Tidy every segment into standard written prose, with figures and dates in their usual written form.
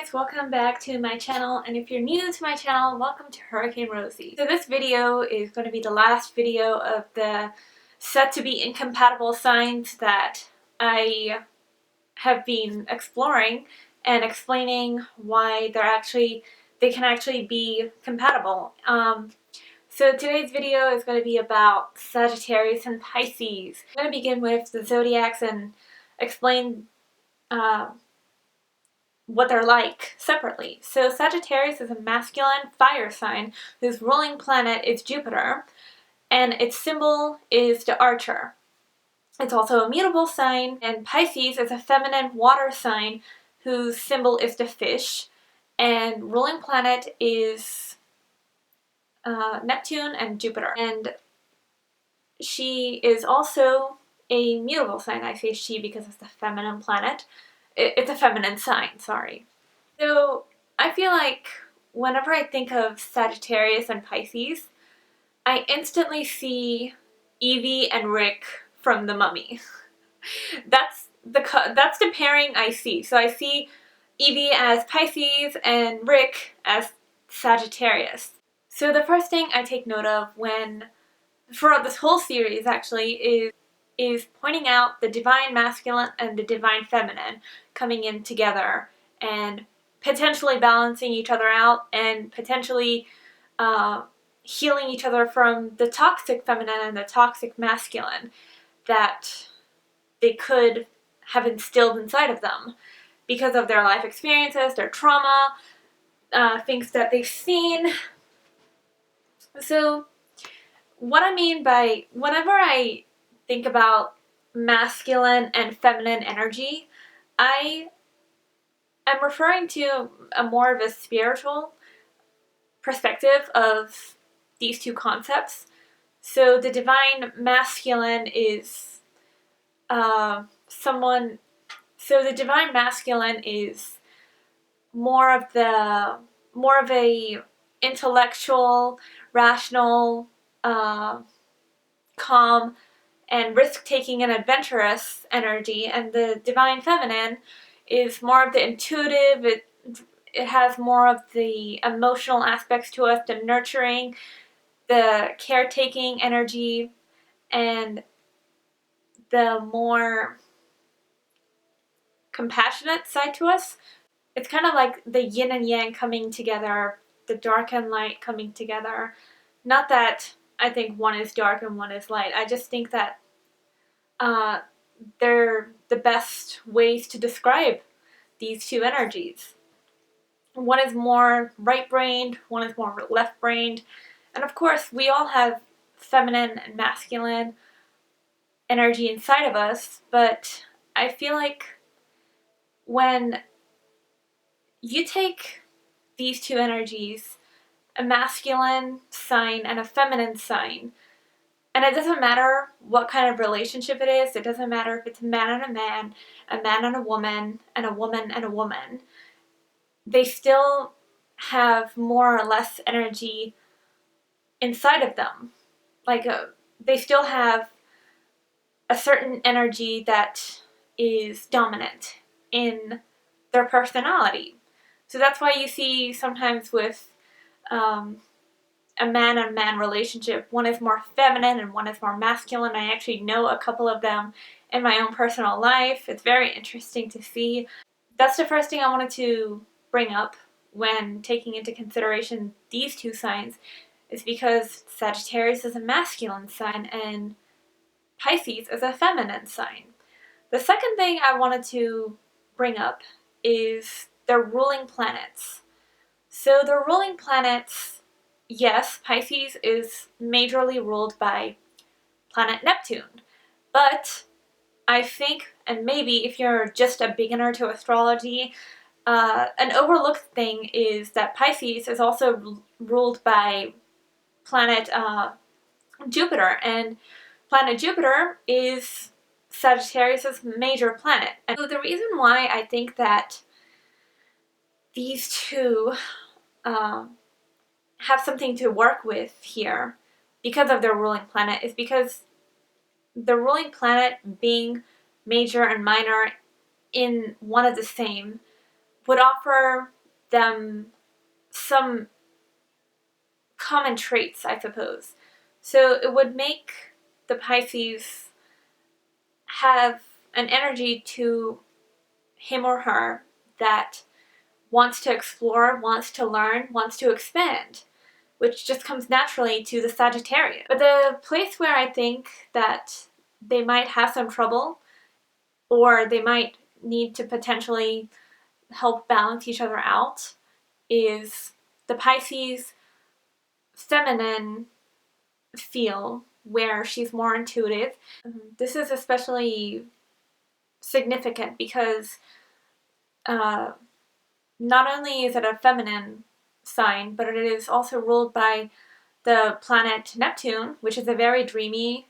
guys, welcome back to my channel, and if you're new to my channel, welcome to Hurricane Rosie. So this video is going to be the last video of the set to be incompatible signs that I have been exploring and explaining why they can actually be compatible. So today's video is going to be about Sagittarius and Pisces. I'm going to begin with the zodiacs and explain what they're like separately. So Sagittarius is a masculine fire sign whose ruling planet is Jupiter, and its symbol is the archer. It's also a mutable sign, and Pisces is a feminine water sign whose symbol is the fish, and ruling planet is Neptune and Jupiter. And she is also a mutable sign. I say she because it's the feminine planet. It's a feminine sign, sorry. So I feel like whenever I think of Sagittarius and Pisces, I instantly see Evie and Rick from The Mummy. That's the pairing I see. So I see Evie as Pisces and Rick as Sagittarius. So the first thing I take note of throughout this whole series actually is pointing out the divine masculine and the divine feminine coming in together and potentially balancing each other out and potentially healing each other from the toxic feminine and the toxic masculine that they could have instilled inside of them because of their life experiences, their trauma, things that they've seen. So what I mean by whenever I think about masculine and feminine energy, I am referring to a more of a spiritual perspective of these two concepts. So the divine masculine is more of a intellectual, rational, calm, and risk-taking and adventurous energy, and the divine feminine is more of the intuitive. It has more of the emotional aspects to it, the nurturing, the caretaking energy, and the more compassionate side to us. It's kind of like the yin and yang coming together, the dark and light coming together. Not that I think one is dark and one is light. I just think that they're the best ways to describe these two energies. One is more right-brained, one is more left-brained, and of course we all have feminine and masculine energy inside of us, but I feel like when you take these two energies, a masculine sign and a feminine sign, and it doesn't matter what kind of relationship it is, it doesn't matter if it's a man and a woman, and a woman and a woman, they still have more or less energy inside of them. Like, they still have a certain energy that is dominant in their personality. So that's why you see sometimes with a man and man relationship, one is more feminine and one is more masculine. I actually know a couple of them in my own personal life. It's very interesting to see. That's the first thing I wanted to bring up when taking into consideration these two signs, is because Sagittarius is a masculine sign and Pisces is a feminine sign. The second thing I wanted to bring up is their ruling planets. So the ruling planets, yes, Pisces is majorly ruled by planet Neptune, but I think, and maybe if you're just a beginner to astrology, an overlooked thing is that Pisces is also ruled by planet Jupiter, and planet Jupiter is Sagittarius' major planet. And so the reason why I think that these two have something to work with here because of their ruling planet is because the ruling planet being major and minor in one of the same would offer them some common traits, I suppose. So it would make the Pisces have an energy to him or her that wants to explore, wants to learn, wants to expand, which just comes naturally to the Sagittarius. But the place where I think that they might have some trouble, or they might need to potentially help balance each other out, is the Pisces feminine feel, where she's more intuitive. This is especially significant because not only is it a feminine sign, but it is also ruled by the planet Neptune, which is a very dreamy,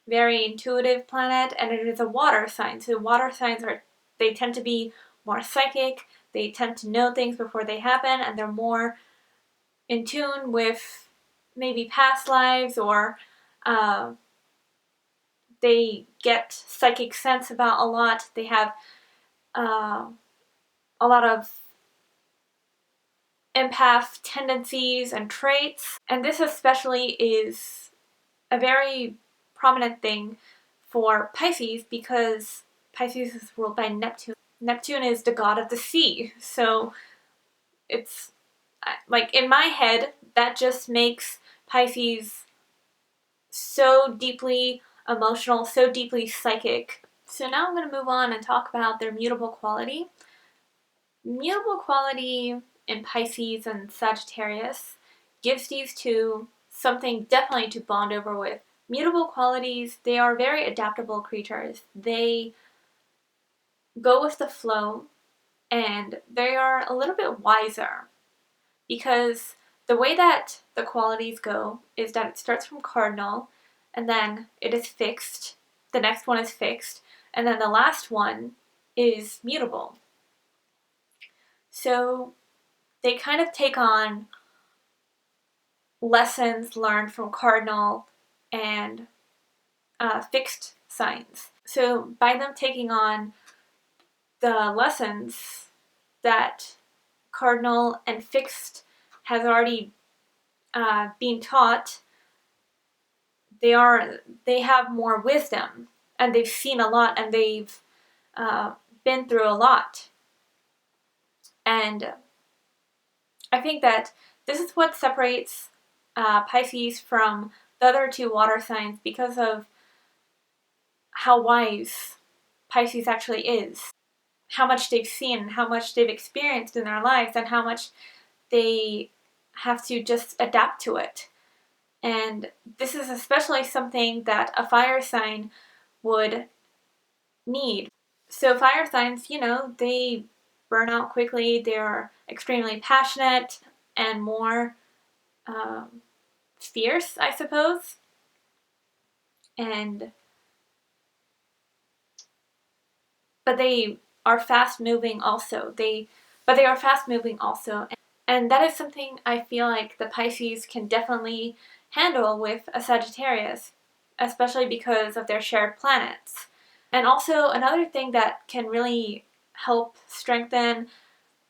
very intuitive planet, and it is a water sign. So water signs they tend to be more psychic, they tend to know things before they happen, and they're more in tune with maybe past lives, or they get psychic sense about a lot. They have a lot of empath tendencies and traits, and this especially is a very prominent thing for Pisces because Pisces is ruled by Neptune. Neptune is the god of the sea, so it's like, in my head, that just makes Pisces so deeply emotional, so deeply psychic. So now I'm going to move on and talk about their mutable quality. Mutable quality in Pisces and Sagittarius gives these two something definitely to bond over with. Mutable qualities, they are very adaptable creatures. They go with the flow, and they are a little bit wiser, because the way that the qualities go is that it starts from cardinal, and then it is fixed, the next one is fixed, and then the last one is mutable. So they kind of take on lessons learned from cardinal and fixed signs. So by them taking on the lessons that cardinal and fixed has already been taught, they have more wisdom, and they've seen a lot, and they've been through a lot. And I think that this is what separates Pisces from the other two water signs, because of how wise Pisces actually is, how much they've seen, how much they've experienced in their lives, and how much they have to just adapt to it. And this is especially something that a fire sign would need. So fire signs, they burn out quickly, they're extremely passionate and more fierce, I suppose. But they are fast moving also. But they are fast moving also. And that is something I feel like the Pisces can definitely handle with a Sagittarius, especially because of their shared planets. And also another thing that can really help strengthen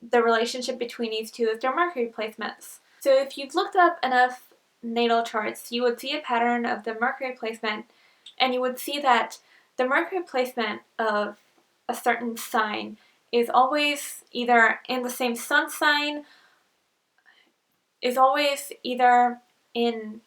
the relationship between these two is their Mercury placements. So if you've looked up enough natal charts, you would see a pattern of the Mercury placement, and you would see that the Mercury placement of a certain sign is always either in the same sun sign, is always either in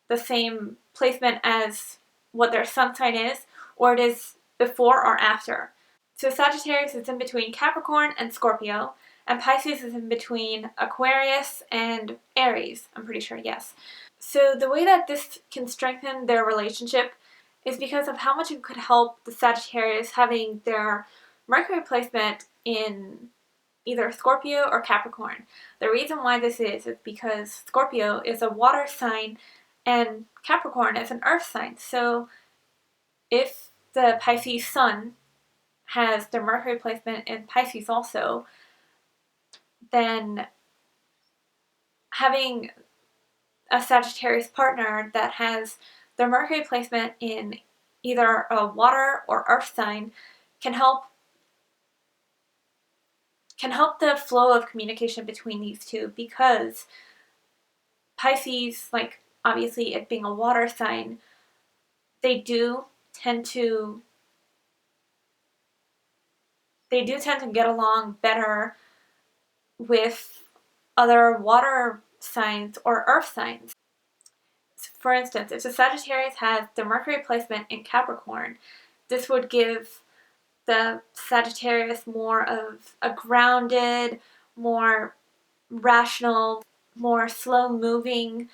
the same placement as what their sun sign is, or it is before or after. So Sagittarius is in between Capricorn and Scorpio, and Pisces is in between Aquarius and Aries, I'm pretty sure, yes. So the way that this can strengthen their relationship is because of how much it could help the Sagittarius having their Mercury placement in either Scorpio or Capricorn. The reason why this is because Scorpio is a water sign and Capricorn is an earth sign. So if the Pisces sun has their Mercury placement in Pisces also, then having a Sagittarius partner that has their Mercury placement in either a water or earth sign can help can help the flow of communication between these two, because Pisces, like obviously it being a water sign, they do tend to get along better with other water signs or earth signs. For instance, if the Sagittarius has the Mercury placement in Capricorn, this would give the Sagittarius more of a grounded, more rational, more slow-moving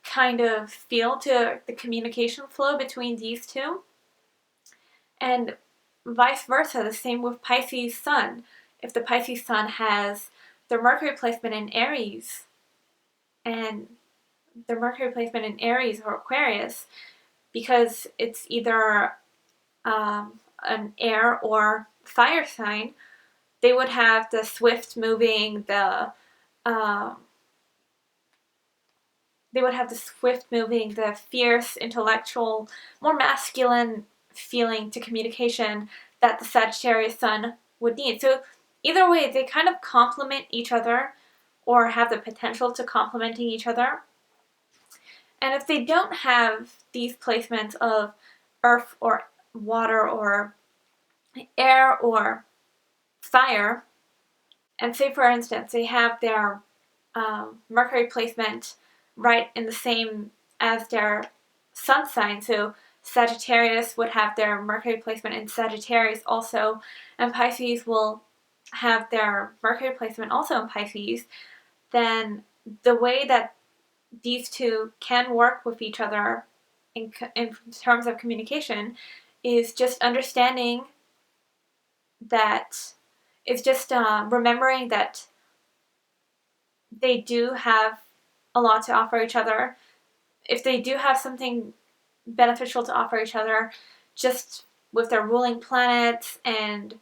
kind of feel to the communication flow between these two. And vice versa, the same with Pisces Sun. If the Pisces Sun has the Mercury placement in Aries, and the Mercury placement in Aries or Aquarius, because it's either an air or fire sign, they would have the swift moving, the fierce, intellectual, more masculine feeling to communication that the Sagittarius Sun would need. So either way, they kind of complement each other, or have the potential to complementing each other. And if they don't have these placements of earth or water or air or fire, and say for instance they have their Mercury placement right in the same as their sun sign, so Sagittarius would have their Mercury placement in Sagittarius also, and Pisces will have their Mercury placement also in Pisces, then the way that these two can work with each other in terms of communication is just understanding that, it's just remembering that they do have a lot to offer each other. If they do have something beneficial to offer each other, just with their ruling planets and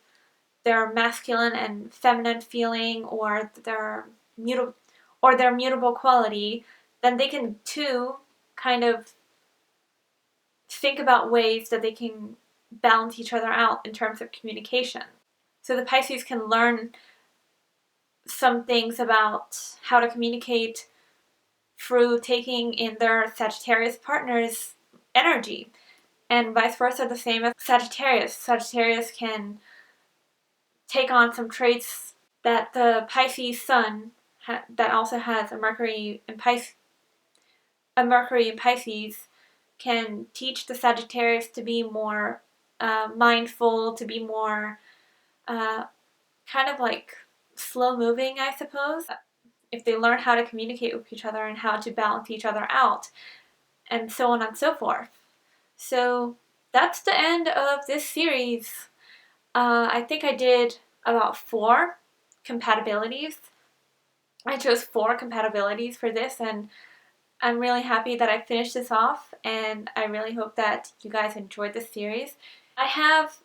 their masculine and feminine feeling, or their mutable quality, then they can too kind of think about ways that they can balance each other out in terms of communication. So the Pisces can learn some things about how to communicate through taking in their Sagittarius partner's energy, and vice versa, the same as Sagittarius. Sagittarius can take on some traits that the Pisces Sun that also has a Mercury in Pisces can teach the Sagittarius to be more mindful, to be more kind of like slow moving, I suppose. If they learn how to communicate with each other and how to balance each other out, and so on and so forth. So that's the end of this series. I think I did about 4 compatibilities. I chose 4 compatibilities for this, and I'm really happy that I finished this off, and I really hope that you guys enjoyed this series. I have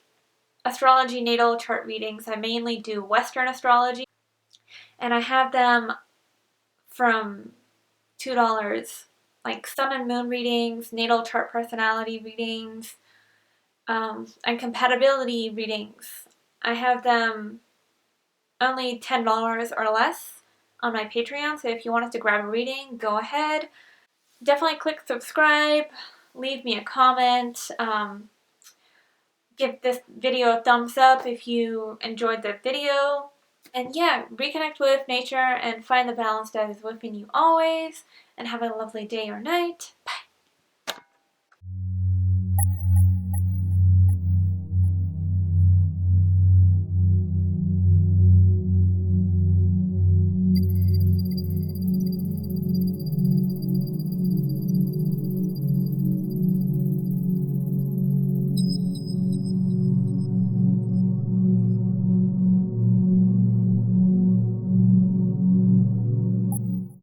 astrology natal chart readings. I mainly do Western astrology, and I have them from $2, like sun and moon readings, natal chart personality readings, and compatibility readings. I have them only $10 or less on my Patreon, so if you wanted to grab a reading, go ahead. Definitely click subscribe, leave me a comment, give this video a thumbs up if you enjoyed the video. And yeah, reconnect with nature and find the balance that is within you always, and have a lovely day or night.